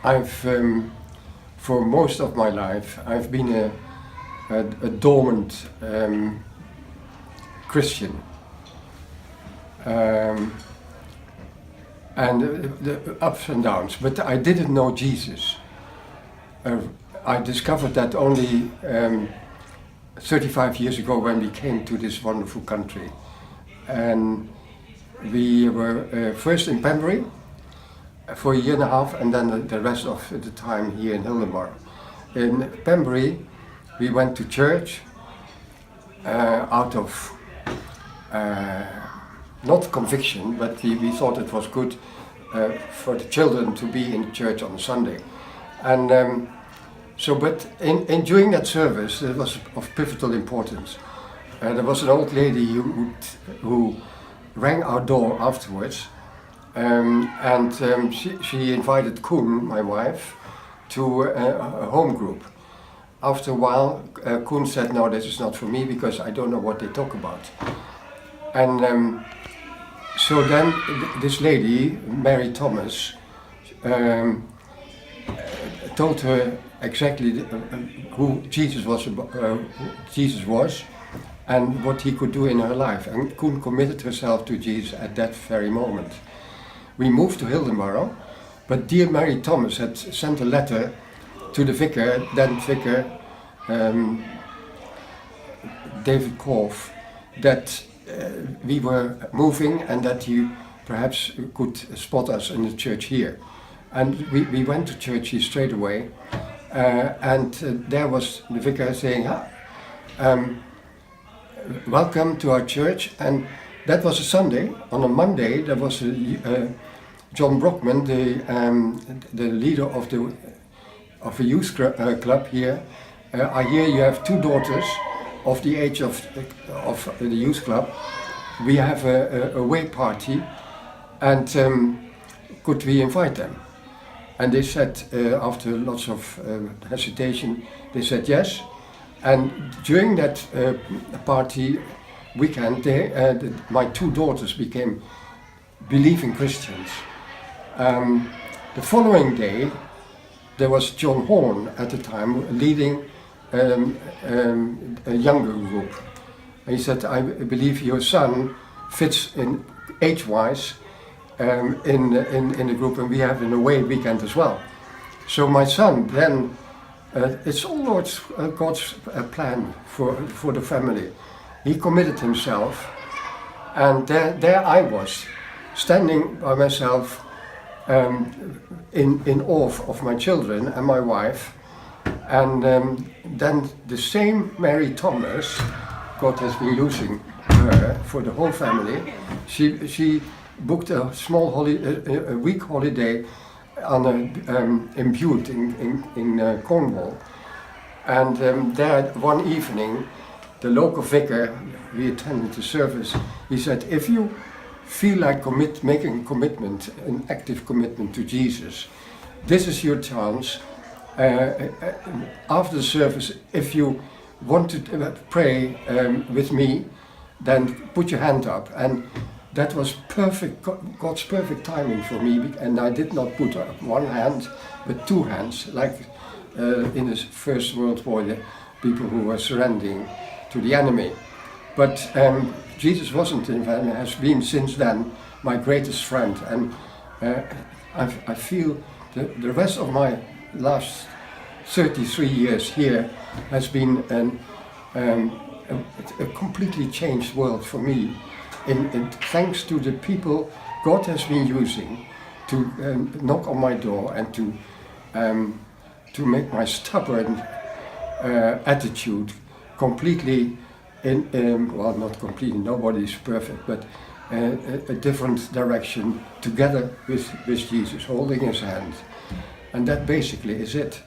I've, for most of my life, I've been a dormant Christian. And the ups and downs, but I didn't know Jesus. I discovered that only 35 years ago when we came to this wonderful country. And we were first in Pembury for a year and a half, and then the rest of the time here in Hildenborough. In Pembury, we went to church out of not conviction, but we thought it was good for the children to be in church on Sunday. And but during that service, it was of pivotal importance. There was an old lady who rang our door afterwards, and she invited Koen, my wife, to a home group. After a while, Koen said, "No, this is not for me because I don't know what they talk about." And so then this lady, Mary Thomas, told her exactly who Jesus was and what he could do in her life. And Koen committed herself to Jesus at that very moment. We moved to Hildenborough, but dear Mary Thomas had sent a letter to the vicar, then vicar David Korf, that we were moving and that he perhaps could spot us in the church here. And we went to church here straight away, and there was the vicar saying, "Welcome to our church." And that was a Sunday. On a Monday, there was John Brockman, the leader of a youth club here. I hear you have two daughters of the age of the youth club. We have a away party, and could we invite them? And they said, after lots of hesitation, they said yes. And during that party weekend, my two daughters became believing Christians. The following day, there was John Horn at the time leading a younger group. And he said, "I believe your son fits in age-wise in the group, and we have an away weekend as well." So my son then, it's all God's plan for the family. He committed himself, and there I was, standing by myself in awe of my children and my wife. And then the same Mary Thomas, God has been using her for the whole family. She booked a small a week holiday in Bute in Cornwall. And there one evening, the local vicar, we attended the service, he said, "If you feel like making a commitment, an active commitment to Jesus, this is your chance. After the service, if you want to pray with me, then put your hand up." And that was perfect, God's perfect timing for me. And I did not put up one hand, but two hands, like in the First World War, the people who were surrendering to the enemy. But Jesus wasn't, and has been since then, my greatest friend. And I feel the rest of my last 33 years here has been a completely changed world for me. Thanks to the people God has been using to knock on my door and to make my stubborn attitude completely well, not completely, nobody is perfect, but a different direction together with Jesus, holding his hand. And that basically is it.